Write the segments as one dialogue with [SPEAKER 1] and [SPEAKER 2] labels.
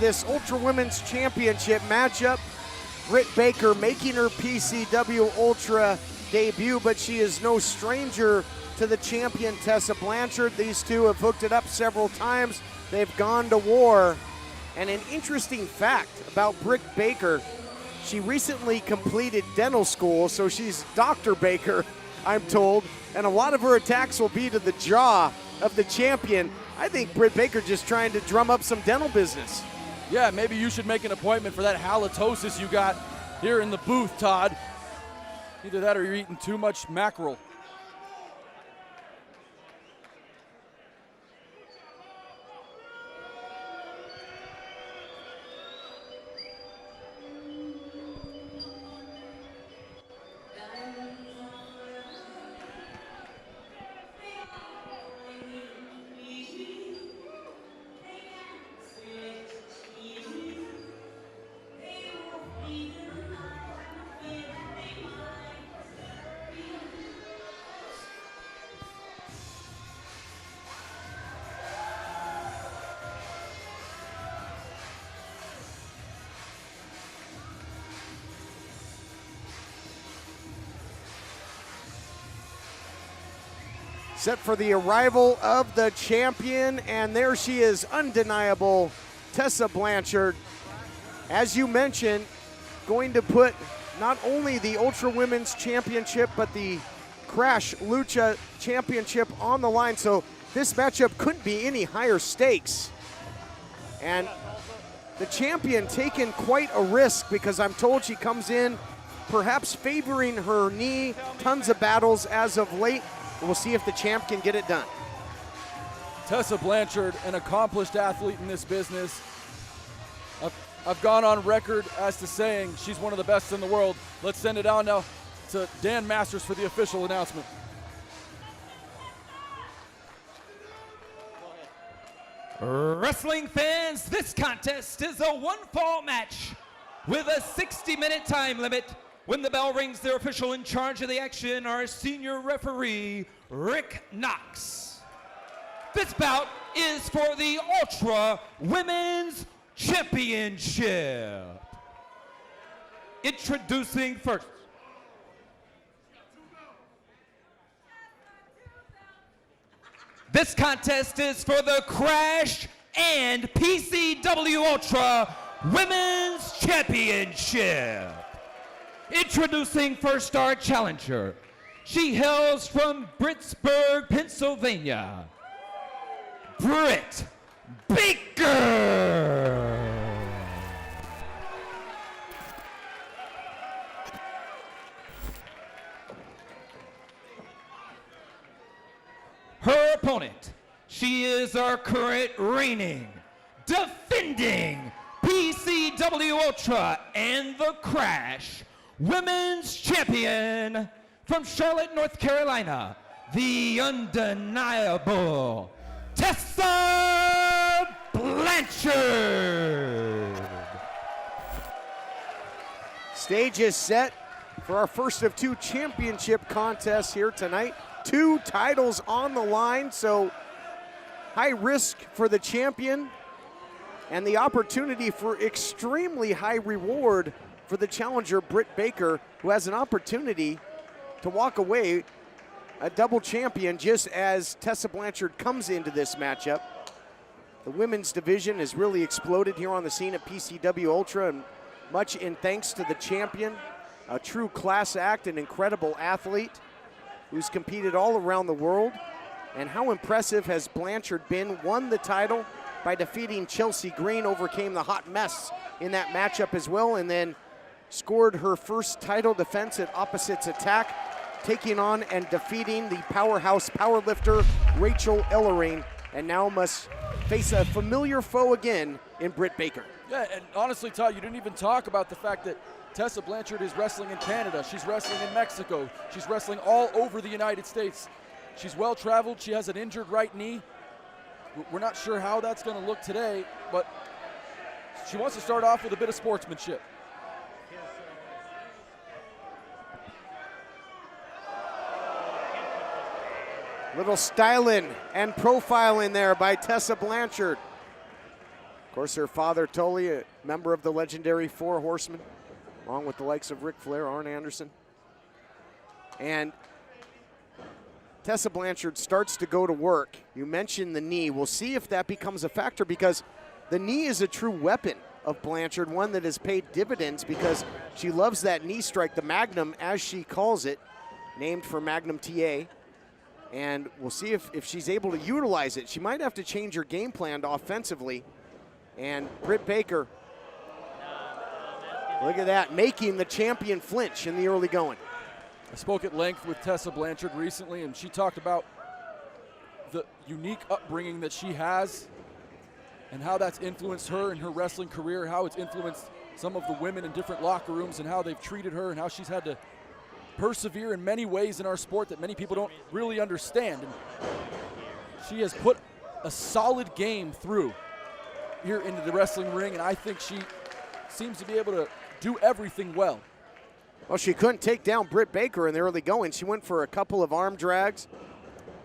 [SPEAKER 1] This Ultra Women's Championship matchup. Britt Baker making her PCW Ultra debut, but she is no stranger to the champion Tessa Blanchard. These two have hooked it up several times. They've gone to war. And an interesting fact about Britt Baker, she recently completed dental school, so she's Dr. Baker, I'm told, and a lot of her attacks will be to the jaw of the champion. I think Britt Baker just trying to drum up some dental business.
[SPEAKER 2] Yeah, maybe you should make an appointment for that halitosis you got here in the booth, Todd. Either that or you're eating too much mackerel.
[SPEAKER 1] Set for the arrival of the champion, and there she is, undeniable Tessa Blanchard. As you mentioned, going to put not only the Ultra Women's Championship, but the Crash Lucha Championship on the line. So this matchup couldn't be any higher stakes. And the champion taking quite a risk, because I'm told she comes in perhaps favoring her knee, tons of battles as of late. We'll see if the champ can get it done.
[SPEAKER 2] Tessa Blanchard, an accomplished athlete in this business. I've gone on record as to saying she's one of the best in the world. Let's send it on now to Dan Masters for the official announcement.
[SPEAKER 3] Wrestling fans, this contest is a one-fall match with a 60-minute time limit. When the bell rings, their official in charge of the action, our senior referee, Rick Knox. This bout is for the Ultra Women's Championship. Introducing first. This contest is for the Crash and PCW Ultra Women's Championship. Introducing first our challenger. She hails from Pittsburgh, Pennsylvania, Britt Baker. Her opponent, she is our current reigning, defending PCW Ultra and the Crash Women's Champion from Charlotte, North Carolina, the undeniable Tessa Blanchard.
[SPEAKER 1] Stage is set for our first of two championship contests here tonight. Two titles on the line, so high risk for the champion and the opportunity for extremely high reward for the challenger, Britt Baker, who has an opportunity to walk away a double champion just as Tessa Blanchard comes into this matchup. The women's division has really exploded here on the scene at PCW Ultra, and much in thanks to the champion, a true class act, an incredible athlete who's competed all around the world. And how impressive has Blanchard been? Won the title by defeating Chelsea Green, overcame the hot mess in that matchup as well, and then scored her first title defense at Opposites Attack, taking on and defeating the powerhouse powerlifter Rachel Ellering, and now must face a familiar foe again in Britt Baker.
[SPEAKER 2] Yeah, and honestly, Todd, you didn't even talk about the fact that Tessa Blanchard is wrestling in Canada. She's wrestling in Mexico. She's wrestling all over the United States. She's well-traveled. She has an injured right knee. We're not sure how that's going to look today, but she wants to start off with a bit of sportsmanship.
[SPEAKER 1] Little styling and profiling there by Tessa Blanchard. Of course, her father, Tully, a member of the legendary Four Horsemen, along with the likes of Ric Flair, Arn Anderson. And Tessa Blanchard starts to go to work. You mentioned the knee. We'll see if that becomes a factor, because the knee is a true weapon of Blanchard, one that has paid dividends because she loves that knee strike, the Magnum, as she calls it, named for Magnum TA. And we'll see if she's able to utilize it. She might have to change her game plan offensively. And Britt Baker, look at that, making the champion flinch in the early going.
[SPEAKER 2] I spoke at length with Tessa Blanchard recently, and she talked about the unique upbringing that she has and how that's influenced her in her wrestling career, how it's influenced some of the women in different locker rooms and how they've treated her, and how she's had to persevere in many ways in our sport that many people don't really understand. And she has put a solid game through here into the wrestling ring, and I think she seems to be able to do everything well.
[SPEAKER 1] Well, she couldn't take down Britt Baker in the early going. She went for a couple of arm drags,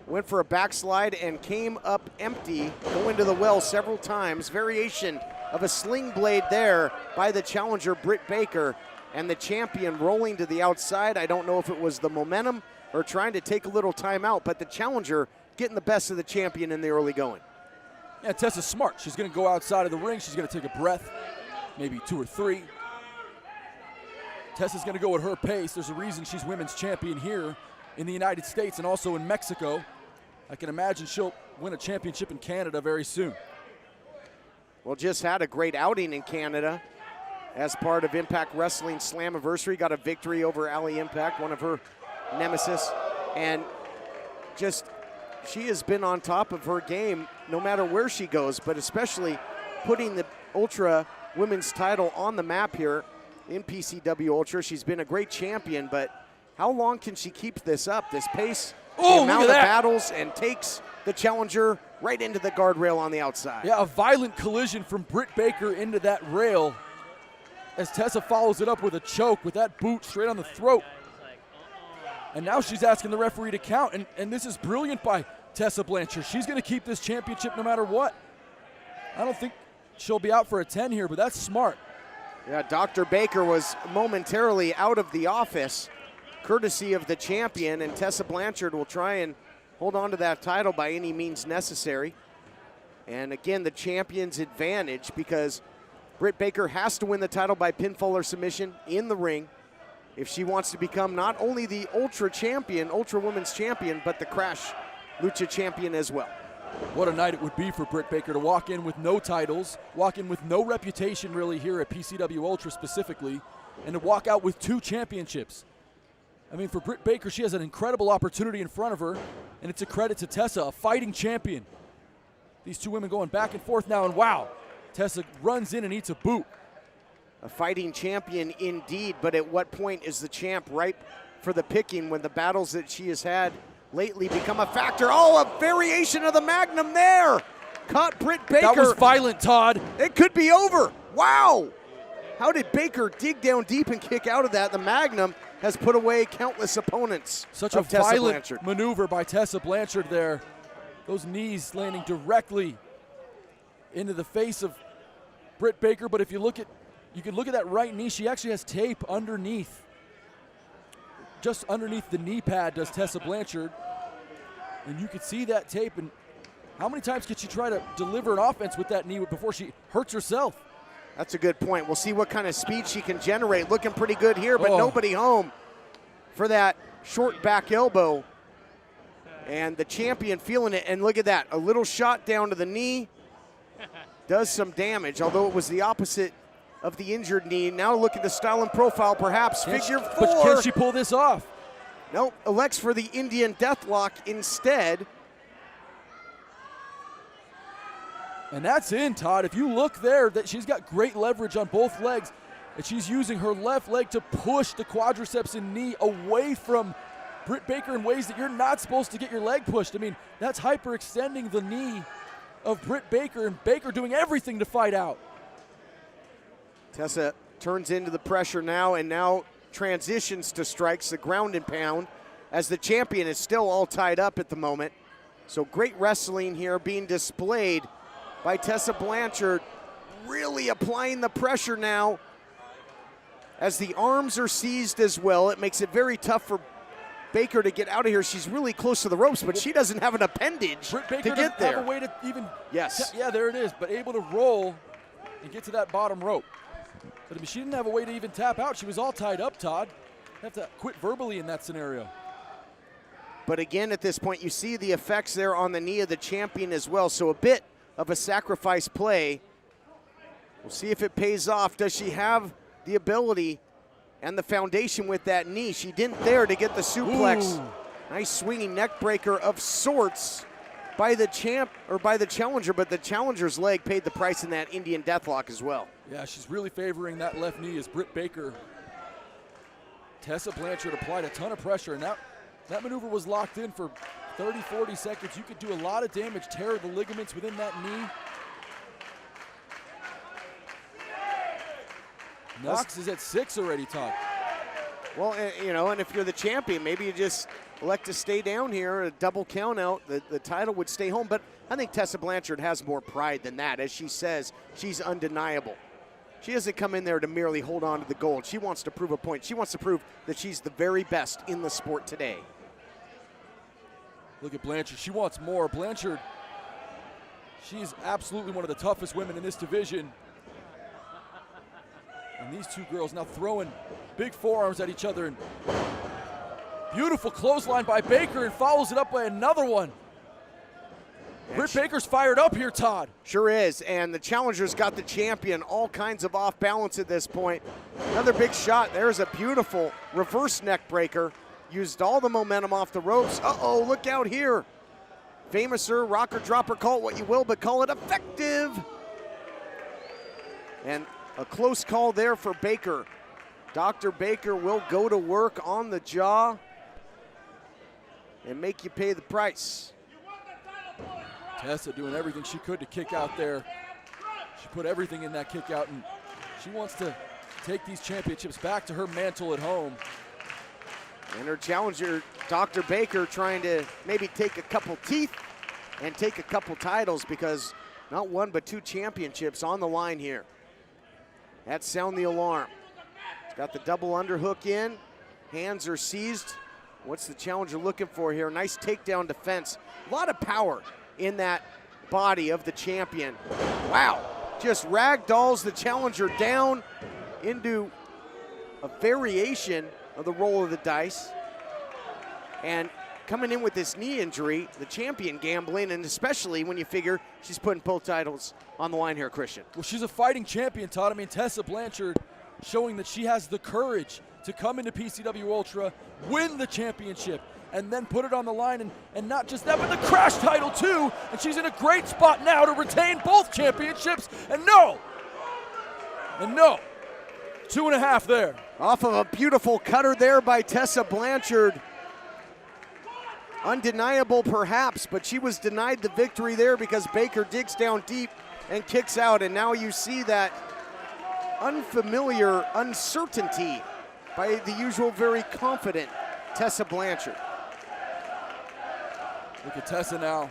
[SPEAKER 1] went for a backslide, and came up empty, going to the well several times. Variation of a sling blade there by the challenger, Britt Baker, and the champion rolling to the outside. I don't know if it was the momentum or trying to take a little time out, but the challenger getting the best of the champion in the early going.
[SPEAKER 2] Yeah, Tessa's smart. She's going to go outside of the ring. She's going to take a breath, maybe 2 or 3. Tessa's going to go at her pace. There's a reason she's women's champion here in the United States and also in Mexico. I can imagine she'll win a championship in Canada very soon.
[SPEAKER 1] Well, just had a great outing in Canada as part of Impact Wrestling Slammiversary. Got a victory over Allie Impact, one of her nemesis. And just, she has been on top of her game no matter where she goes, but especially putting the Ultra Women's title on the map here in PCW Ultra. She's been a great champion, but how long can she keep this up, this pace, the amount of battles, and takes the challenger right into the guardrail on the outside?
[SPEAKER 2] Yeah, a violent collision from Britt Baker into that rail as Tessa follows it up with a choke with that boot straight on the throat. And now she's asking the referee to count, and this is brilliant by Tessa Blanchard. She's going to keep this championship no matter what. I don't think she'll be out for a 10 here, but that's smart.
[SPEAKER 1] Yeah, Dr. Baker was momentarily out of the office, courtesy of the champion, and Tessa Blanchard will try and hold on to that title by any means necessary. And again, the champion's advantage, because Britt Baker has to win the title by pinfall or submission in the ring if she wants to become not only the Ultra champion, Ultra Women's champion, but the Crash Lucha champion as well.
[SPEAKER 2] What a night it would be for Britt Baker to walk in with no titles, walk in with no reputation really here at PCW Ultra specifically, and to walk out with 2 championships. I mean, for Britt Baker, she has an incredible opportunity in front of her, and it's a credit to Tessa, a fighting champion. These 2 women going back and forth now, and wow, Tessa runs in and eats a boot.
[SPEAKER 1] A fighting champion indeed, but at what point is the champ ripe for the picking when the battles that she has had lately become a factor? Oh, a variation of the Magnum there. Caught Britt Baker.
[SPEAKER 2] That was violent, Todd.
[SPEAKER 1] It could be over. Wow. How did Baker dig down deep and kick out of that? The Magnum has put away countless opponents.
[SPEAKER 2] Such a violent maneuver by Tessa Blanchard there. Those knees landing directly into the face of Britt Baker. But if you look at, you can look at that right knee. She actually has tape underneath. Just underneath the knee pad does Tessa Blanchard. And you can see that tape. And how many times could she try to deliver an offense with that knee before she hurts herself?
[SPEAKER 1] That's a good point. We'll see what kind of speed she can generate. Looking pretty good here, but nobody home for that short back elbow. And the champion feeling it. And look at that, a little shot down to the knee. Does some damage, although it was the opposite of the injured knee. Now looking to style and profile, perhaps. Figure 4.
[SPEAKER 2] But can she pull this off?
[SPEAKER 1] Nope, elects for the Indian Deathlock instead.
[SPEAKER 2] And that's in, Todd. If you look there, that she's got great leverage on both legs, and she's using her left leg to push the quadriceps and knee away from Britt Baker in ways that you're not supposed to get your leg pushed. I mean, that's hyperextending the knee of Britt Baker, and Baker doing everything to fight out.
[SPEAKER 1] Tessa turns into the pressure now, and now transitions to strikes, the ground and pound, as the champion is still all tied up at the moment. So great wrestling here being displayed by Tessa Blanchard. really applying the pressure now as the arms are seized as well. It makes it very tough for Baker to get out of here. She's really close to the ropes, but she doesn't have an appendage
[SPEAKER 2] Britt Baker
[SPEAKER 1] to get there.
[SPEAKER 2] Have a way to even.
[SPEAKER 1] Yes.
[SPEAKER 2] Yeah, there it is. But able to roll and get to that bottom rope. But I mean, she didn't have a way to even tap out. She was all tied up, Todd. Have to quit verbally in that scenario.
[SPEAKER 1] But again, at this point, you see the effects there on the knee of the champion as well. So a bit of a sacrifice play. We'll see if it pays off. Does she have the ability and the foundation with that knee? She didn't there to get the suplex.
[SPEAKER 2] Ooh.
[SPEAKER 1] Nice swinging neck breaker of sorts by the challenger, but the challenger's leg paid the price in that Indian deathlock as well.
[SPEAKER 2] Yeah, she's really favoring that left knee as Britt Baker. Tessa Blanchard applied a ton of pressure, and that maneuver was locked in for 30, 40 seconds. You could do a lot of damage, tear the ligaments within that knee. Knox is at 6 already, Todd.
[SPEAKER 1] Well, you know, and if you're the champion, maybe you just elect to stay down here, a double count out, the title would stay home. But I think Tessa Blanchard has more pride than that. As she says, she's undeniable. She doesn't come in there to merely hold on to the gold. She wants to prove a point. She wants to prove that she's the very best in the sport today.
[SPEAKER 2] Look at Blanchard. She wants more. Blanchard, she's absolutely one of the toughest women in this division. And these two girls now throwing big forearms at each other. And beautiful clothesline by Baker, and follows it up by another one. Britt Baker's fired up here, Todd.
[SPEAKER 1] Sure is, and the challenger's got the champion all kinds of off balance at this point. Another big shot. There's a beautiful reverse neck breaker. Used all the momentum off the ropes. Uh-oh, look out here. Famouser, rocker, dropper, call it what you will, but call it effective. And a close call there for Baker. Dr. Baker will go to work on the jaw and make you pay the price.
[SPEAKER 2] Tessa doing everything she could to kick out there. She put everything in that kick out, and she wants to take these championships back to her mantle at home.
[SPEAKER 1] And her challenger, Dr. Baker, trying to maybe take a couple teeth and take a couple titles, because not one but 2 championships on the line here. That's sound the alarm. It's got the double underhook in. Hands are seized. What's the challenger looking for here? Nice takedown defense. A lot of power in that body of the champion. Wow, just ragdolls the challenger down into a variation of the roll of the dice. And coming in with this knee injury, the champion gambling, and especially when you figure she's putting both titles on the line here, Christian.
[SPEAKER 2] Well, she's a fighting champion, Todd. I mean, Tessa Blanchard showing that she has the courage to come into PCW Ultra, win the championship, and then put it on the line, and not just that, but the Crash title too. And she's in a great spot now to retain both championships. And no, 2.5 there.
[SPEAKER 1] Off of a beautiful cutter there by Tessa Blanchard. Undeniable perhaps, but she was denied the victory there because Baker digs down deep and kicks out. And now you see that unfamiliar uncertainty by the usual very confident Tessa Blanchard.
[SPEAKER 2] Look at Tessa now.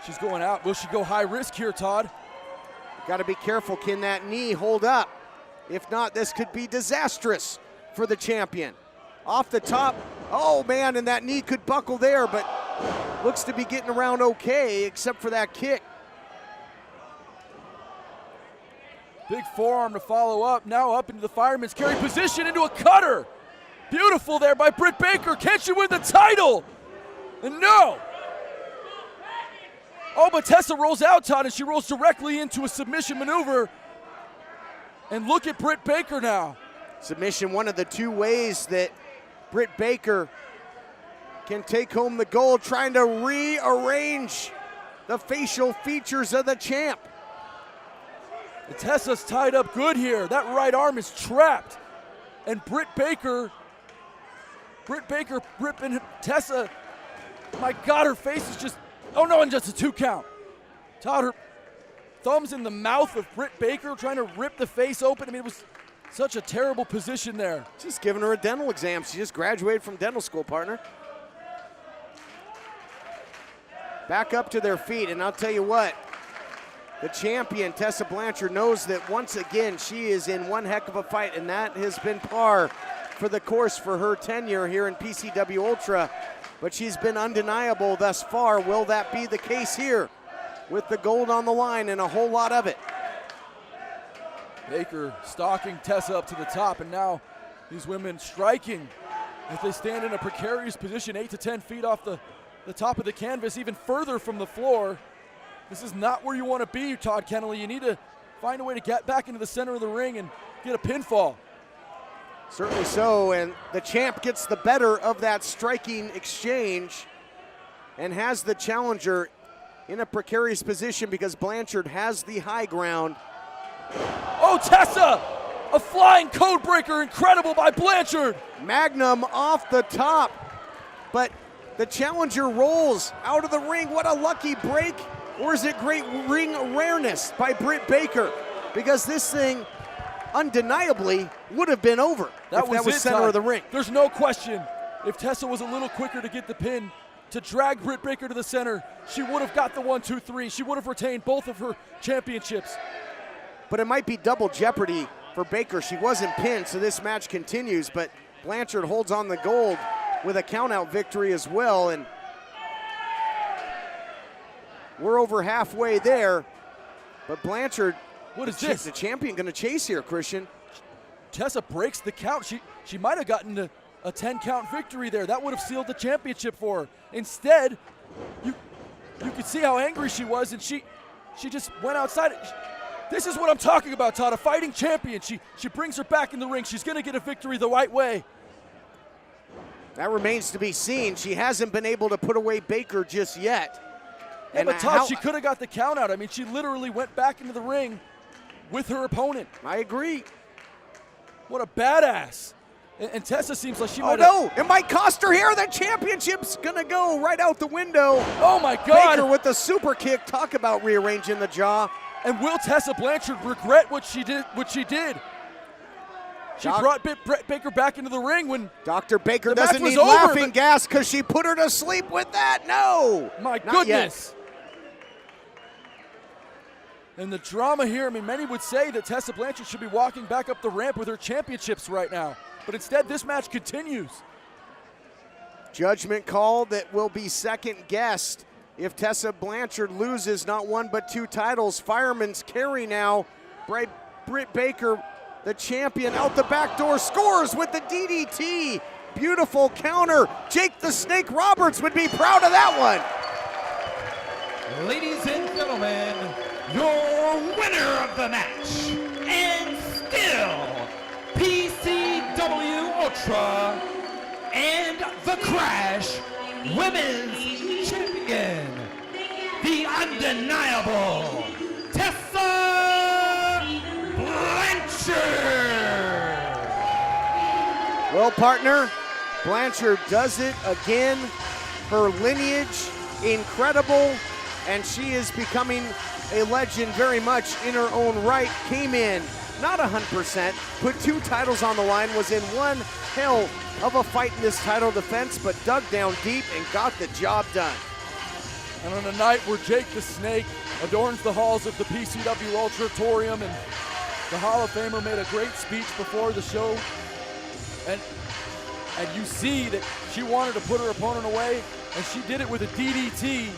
[SPEAKER 2] She's going out. Will she go high risk here, Todd?
[SPEAKER 1] Got to be careful. Can that knee hold up? If not, this could be disastrous for the champion. Off the top. Oh, man, and that knee could buckle there, but looks to be getting around okay, except for that kick.
[SPEAKER 2] Big forearm to follow up. Now up into the fireman's carry position, into a cutter. Beautiful there by Britt Baker. Can she win the title? And no. Oh, but Tessa rolls out, Todd, and she rolls directly into a submission maneuver. And look at Britt Baker now.
[SPEAKER 1] Submission, one of the 2 ways that Britt Baker can take home the gold, trying to rearrange the facial features of the champ.
[SPEAKER 2] And Tessa's tied up good here. That right arm is trapped. And Britt Baker ripping Tessa. My God, her face is just, oh no, and just a 2 count. Todd, her thumbs in the mouth of Britt Baker, trying to rip the face open. I mean, it was such a terrible position there.
[SPEAKER 1] Just giving her a dental exam. She just graduated from dental school, partner. Back up to their feet, and I'll tell you what, The champion, Tessa Blanchard, knows that once again she is in one heck of a fight, and that has been par for the course for her tenure here in PCW Ultra. But she's been undeniable thus far. Will that be the case here with the gold on the line and a whole lot of it?
[SPEAKER 2] Baker stalking Tessa up to the top, and now these women striking as they stand in a precarious position 8 to 10 feet off the top of the canvas, even further from the floor. This is not where you want to be, Todd Kennelly. You need to find a way to get back into the center of the ring and get a pinfall.
[SPEAKER 1] Certainly so, and the champ gets the better of that striking exchange and has the challenger in a precarious position because Blanchard has the high ground.
[SPEAKER 2] Oh, Tessa! A flying code breaker, incredible by Blanchard.
[SPEAKER 1] Magnum off the top, but the challenger rolls out of the ring. What a lucky break, or is it great ring awareness by Britt Baker? Because this thing undeniably would have been over if that was center of the ring.
[SPEAKER 2] There's no question. If Tessa was a little quicker to get the pin, to drag Britt Baker to the center, she would have got the 1, 2, 3. She would have retained both of her championships.
[SPEAKER 1] But it might be double jeopardy for Baker. She wasn't pinned, so this match continues, but Blanchard holds on the gold with a countout victory as well, and we're over halfway there, but Blanchard,
[SPEAKER 2] what is this?
[SPEAKER 1] The champion gonna chase here, Christian.
[SPEAKER 2] Tessa breaks the count. She might have gotten a 10 count victory there. That would have sealed the championship for her. Instead, you could see how angry she was, and she just went outside. This is what I'm talking about, Todd, a fighting champion. She brings her back in the ring. She's gonna get a victory the right way.
[SPEAKER 1] That remains to be seen. She hasn't been able to put away Baker just yet.
[SPEAKER 2] Yeah, but Todd, she could have got the count out. I mean, she literally went back into the ring with her opponent.
[SPEAKER 1] I agree.
[SPEAKER 2] What a badass. And Tessa seems like she might
[SPEAKER 1] it might cost her here. The championship's gonna go right out the window.
[SPEAKER 2] Oh my God.
[SPEAKER 1] Baker with the super kick. Talk about rearranging the jaw.
[SPEAKER 2] And will Tessa Blanchard regret what she did? She brought Baker back into the ring when
[SPEAKER 1] Dr. Baker doesn't need laughing gas because she put her to sleep with that. No.
[SPEAKER 2] My goodness. And the drama here, I mean, many would say that Tessa Blanchard should be walking back up the ramp with her championships right now. But instead, this match continues.
[SPEAKER 1] Judgment call that will be second guessed if Tessa Blanchard loses not 1 but 2 titles. Fireman's carry now. Britt Baker, the champion, out the back door, scores with the DDT. Beautiful counter. Jake the Snake Roberts would be proud of that one.
[SPEAKER 3] Ladies and gentlemen, your winner of the match, and still PCW Ultra and the Crash Women's Champion, the undeniable Tessa Blanchard.
[SPEAKER 1] Well, partner, Blanchard does it again. Her lineage, incredible, and she is becoming a legend very much in her own right. Came in not 100%, put 2 titles on the line, was in one hell of a fight in this title defense, but dug down deep and got the job done.
[SPEAKER 2] And on a night where Jake the Snake adorns the halls of the PCW Ultratorium, and the Hall of Famer made a great speech before the show, and you see that she wanted to put her opponent away, and she did it with a DDT.